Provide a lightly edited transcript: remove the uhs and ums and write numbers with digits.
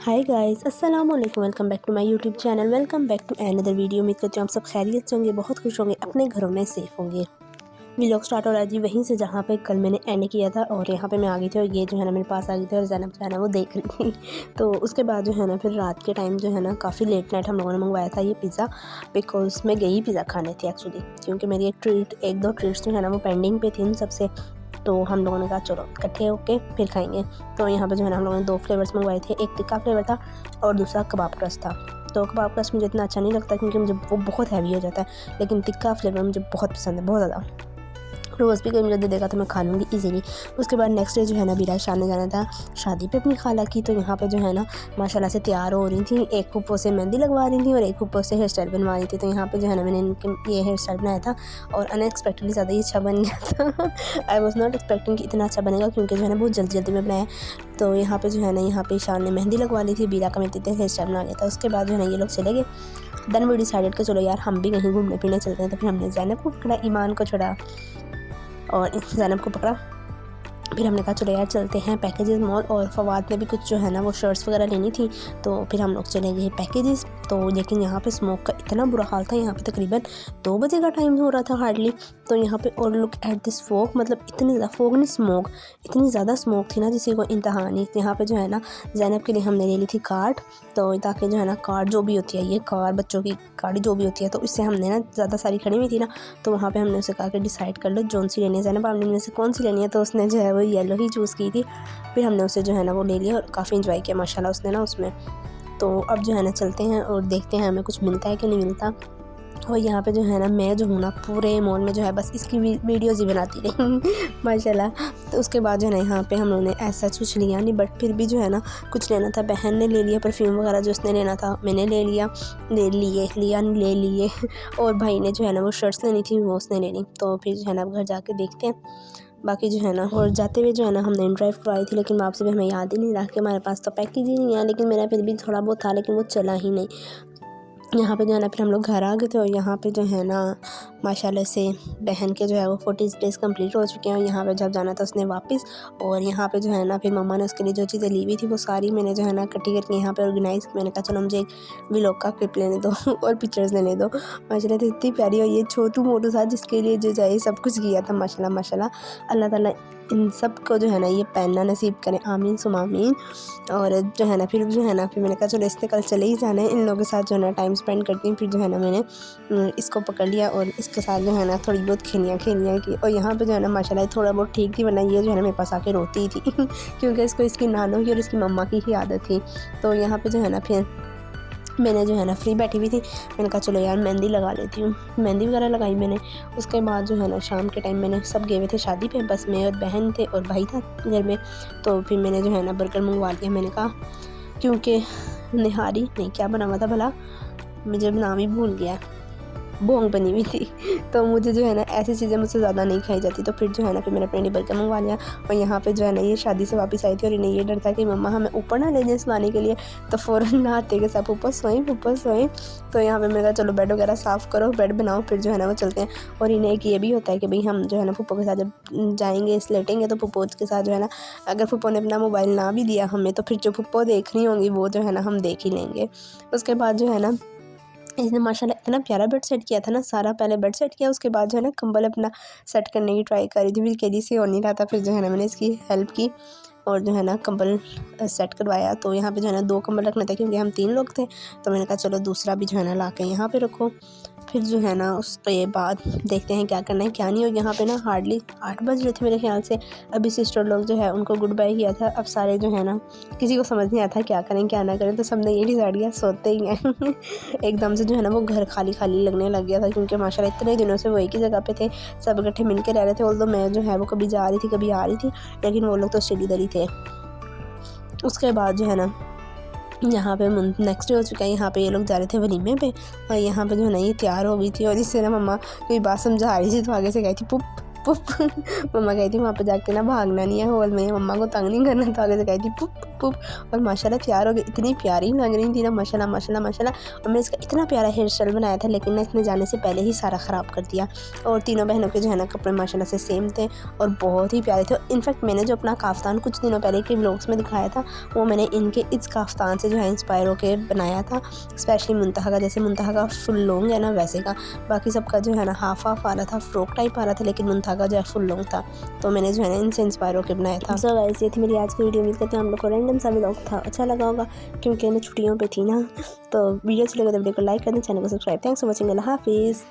हाय guys, अस्सलाम वालेकुम। Welcome back to my YouTube channel. Welcome back to another video. उम्मीद करती हूँ आप सब खैरियत से होंगे, बहुत खुश होंगे, अपने घरों में सेफ होंगे। व्लॉग स्टार्ट हो रहा है जी वहीं से जहाँ पे कल मैंने एंड किया था, और यहाँ पे मैं आ गई थी और ये जो है ना मेरे पास आ गई थी और ज़ैनब जो है ना वो देख रही थी। तो उसके बाद जो है ना फिर रात के टाइम जो है ना काफ़ी लेट नाइट हम लोगों ने मंगवाया था ये पिज़्ज़ा, बिकॉज मैं गई पिज़्ज़ा खाने थी एक्चुअली, क्योंकि मेरी एक दो ट्रीट्स जो है ना वो पेंडिंग पे थी उन सबसे। तो हम लोगों ने कहा चलो इकट्ठे होके फिर खाएंगे। तो यहाँ पे जो है ना हम लोगों ने 2 फ्लेवर्स मंगवाए थे, एक टिक्का फ्लेवर था और दूसरा कबाब क्रस्ट था। तो कबाब क्रस्ट मुझे इतना अच्छा नहीं लगता क्योंकि मुझे वो बहुत हैवी हो जाता है, लेकिन टिक्का फ्लेवर मुझे बहुत पसंद है, बहुत ज़्यादा। रोज़ भी कोई मुझे दे देगा तो मैं खा लूँगी ईज़िली। उसके बाद नेक्स्ट डे जो है ना बिराज शाह ने जाना था शादी पे अपनी खाला की। तो यहाँ पे जो है ना माशाल्लाह से तैयार हो रही थी, एक फुप्पो से मेहंदी लगवा रही थी और एक फुप्पो से हेयर स्टाइल बनवा रही थी। तो यहाँ पे जो है ना मैंने इनके ये हेयर स्टाइल बनाया था और अनएक्सपेक्टेडली ज़्यादा ही अच्छा बन गया था। आई वॉज नॉट एक्सपेक्टिंग कि इतना अच्छा बनेगा, क्योंकि जो है ना बहुत जल्दी जल्दी में बनाया। तो यहाँ पे जो है ना यहाँ पे शान ने मेहंदी लगवा ली थी, बीरा का मैं हेयर स्टाइल बना लिया था। उसके बाद जो है ना ये लोग चले गए। देन वी डिसाइडेड कि चलो यार हम भी कहीं घूमने फिरने चलते हैं। तो फिर हमने ज़ैनब को पकड़ा, ईमान को छोड़ा और ज़ैनब को पकड़ा। फिर हमने कहा चलो यार चलते हैं पैकेजेस मॉल, और फवाद ने भी कुछ जो है ना वो शर्ट्स वगैरह लेनी थी। तो फिर हम लोग चले गए पैकेजेस। तो लेकिन यहाँ पे स्मोक का इतना बुरा हाल था, यहाँ पे तकरीबन 2 बजे का टाइम हो रहा था हार्डली। तो यहाँ पे और लुक एट दिस फोग, मतलब इतनी ज़्यादा फोग नहीं स्मोक, इतनी ज़्यादा स्मोक थी ना जिसकी कोई इंतहा नहीं। यहाँ पे जो है ना ज़ैनब के लिए हमने ले ली थी कार्ड, तो ताकि जो है ना कार्ड जो भी होती है, ये कार बच्चों की गाड़ी जो भी होती है, तो इससे हमने ना ज़्यादा सारी खड़ी हुई थी ना, तो वहाँ पे हमने उसे कहा कि डिसाइड कर लो जौन सी लेनी है। ज़ैनब आपने में से कौन सी लेनी है? तो उसने जो है वो येलो ही चूज़ की थी। फिर हमने उसे जो है ना वो ले लिया और काफ़ी इंजॉय किया माशाल्लाह उसने ना उसमें। तो अब जो है ना चलते हैं और देखते हैं हमें कुछ मिलता है कि नहीं मिलता। और यहाँ पे जो है ना मैं जो हूँ ना पूरे मॉल में जो है बस इसकी वीडियोज़ ही बनाती रही माशाल्लाह। तो उसके बाद जो है ना यहाँ पे हम लोगों ने ऐसा कुछ लिया नहीं, बट फिर भी जो है ना कुछ लेना था। बहन ने ले लिया परफ्यूम वगैरह, जो उसने लेना था मैंने ले लिया, ले लिए और भाई ने जो है ना वो शर्ट्स लेनी थी वो उसने ले ली। तो फिर जो है ना अब घर जाके देखते हैं बाकी जो है ना। और जाते हुए जो है ना हमने इन ड्राइव करवाई थी, लेकिन वापसी भी हमें याद ही नहीं रहा कि हमारे पास तो पैकेज ही नहीं है। लेकिन मेरा फिर भी थोड़ा बहुत था, लेकिन वो चला ही नहीं। यहाँ पे जो है ना फिर हम लोग घर आ गए थे, और यहाँ पे जो है ना माशाल्लाह से बहन के जो है वो 40 डेज़ कंप्लीट हो चुके हैं। और यहाँ पे जब जाना था उसने वापस, और यहाँ पे जो है ना फिर मम्मा ने उसके लिए जो चीज़ें ली हुई थी वो सारी मैंने जो है ना इकट्ठी करके यहाँ पे ऑर्गेनाइज़। मैंने कहा चलो मुझे एक व्लॉग का क्लिप लेने दो और पिक्चर्स लेने दो। माशाल्लाह तो इतनी प्यारी, और ये छोटू मोटू था जिसके लिए जो चाहिए सब कुछ किया था माशाल्लाह माशाल्लाह। अल्लाह ताला इन सब को जो है ना ये पहनना नसीब करें, आमीन सुम आमीन। और जो है ना फिर मैंने कहा चलो इसने कल चले ही जाना है, इन लोगों के साथ जो है ना टाइम स्पेंड करती हूँ। फिर जो है ना मैंने इसको पकड़ लिया और इसके साथ जो है ना थोड़ी बहुत खेलियाँ की। और यहाँ पे जो है ना माशाल्लाह थोड़ा बहुत ठीक थी, वरना ये जो है ना मेरे पास आके रोती ही थी क्योंकि इसको इसकी नानों की और इसकी मम्मा की ही आदत थी। तो यहाँ पे जो है ना फिर मैंने जो है ना फ्री बैठी हुई थी, मैंने कहा चलो यार मेहंदी लगा लेती हूँ। मेहंदी वगैरह लगाई मैंने। उसके बाद जो है ना शाम के टाइम मैंने सब गए हुए थे शादी पे, बस मैं और बहन थे और भाई था घर में। तो फिर मैंने जो है ना बर्गर मंगवा लिया। मैंने कहा क्योंकि निहारी नहीं क्या बना हुआ था भला, मुझे नाम ही भूल गया, भोंग बनी हुई थी। तो मुझे जो है ना ऐसी चीज़ें मुझसे ज़्यादा नहीं खाई जाती। तो फिर जो है ना फिर मैंने अपने लिए बर्गर मंगवा लिया। और यहाँ पे जो है ना ये शादी से वापस आई थी और इन्हें ये डर था कि मम्मा हमें ऊपर ना ले जाए सुलाने के लिए। तो फ़ौरन नहाते के साथ ऊपर सोएं। तो यहाँ पे मैंने कहा चलो बेड वगैरह साफ़ करो, बेड बनाओ, फिर जो है ना वो चलते हैं। और इन्हें एक ये भी होता है कि भाई हम जो है ना फूफो के साथ जब जाएंगे लेटेंगे, तो फूफो के साथ जो है ना अगर फूफो ने अपना मोबाइल ना भी दिया हमें, तो फिर जो फूफो देख रही होंगी वो जो है ना हम देख ही लेंगे। उसके बाद जो है ना इसने माशाल्लाह इतना प्यारा बेड सेट किया था ना सारा। पहले बेड सेट किया, उसके बाद जो है ना कंबल अपना सेट करने की ट्राई कर रही थी, फिर केजी से हो नहीं रहा था। फिर जो है ना मैंने इसकी हेल्प की और जो है ना कंबल सेट करवाया। तो यहाँ पे जो है ना 2 कंबल रखने थे क्योंकि हम 3 लोग थे। तो मैंने कहा चलो दूसरा भी जो है ना ला के यहाँ पे रखो। फिर जो है ना उसके बाद देखते हैं क्या करना है क्या नहीं। और यहाँ पे ना हार्डली 8 बज रहे थे मेरे ख्याल से। अभी सिस्टर लोग जो है उनको गुड बाय किया था। अब सारे जो है ना किसी को समझ नहीं आता क्या करें क्या ना करें, तो सबने ये डिसाइड किया सोते ही हैं एकदम से जो है ना वो घर खाली खाली लगने लग गया था, क्योंकि माशाल्लाह इतने दिनों से वो एक ही जगह पे थे, सब इकट्ठे मिल के रह रहे थे। ऑल्दो मैं जो है वो कभी जा रही थी कभी आ रही थी, लेकिन वो लोग तो स्टडी इधर ही थे। उसके बाद जो है ना यहाँ पे नेक्स्ट डे हो चुका है। यहाँ पे ये लोग जा रहे थे वलीमे पे, और यहाँ पे जो है ना ये तैयार हो गई थी। और इससे ना मम्मा कोई बात समझा रही थी तो आगे से गई थी पुप पुप मम्मा गई थी वहाँ पे जाके ना भागना नहीं है हॉल में, मम्मा को तंग नहीं करना, तो आगे से गई थी पुप वुप और माशाल्लाह तैयार हो गई। इतनी प्यारी लग रही थी ना माशाल्लाह माशाल्लाह माशाल्लाह। और मैंने इसका इतना प्यारा हेयर स्टाइल बनाया था, लेकिन ना इसने जाने से पहले ही सारा ख़राब कर दिया। और तीनों बहनों के जो है ना कपड़े माशाल्लाह से सेम थे और बहुत ही प्यारे थे। इनफैक्ट मैंने जो अपना काफ्तान कुछ दिनों पहले के व्लॉग्स में दिखाया था, वो मैंने इनके इस काफ्तान से जो है इंस्पायर होकर बनाया था। स्पेशली मुंतहा का, जैसे मुंतहा का फुल लॉन्ग है ना वैसे का, बाकी सबका जो है ना हाफ हाफ आ रहा था, फ्रॉक टाइप आ रहा था, लेकिन मुंतहा का जो है फुल लॉन्ग था। तो मैंने जो है ना इनसे इंस्पायर होकर बनाया था। सो गाइस, ये थी मेरी आज की वीडियो। उम्मीद करते हैं हम लोग को रैंडम सा व्लॉग था, अच्छा लगा होगा, क्योंकि मैं छुट्टियों पे थी ना। तो वीडियो अच्छी लगे तो वीडियो को लाइक कर दें, चैनल को सब्सक्राइब। Thanks for watching. अल्लाह हाफिज़।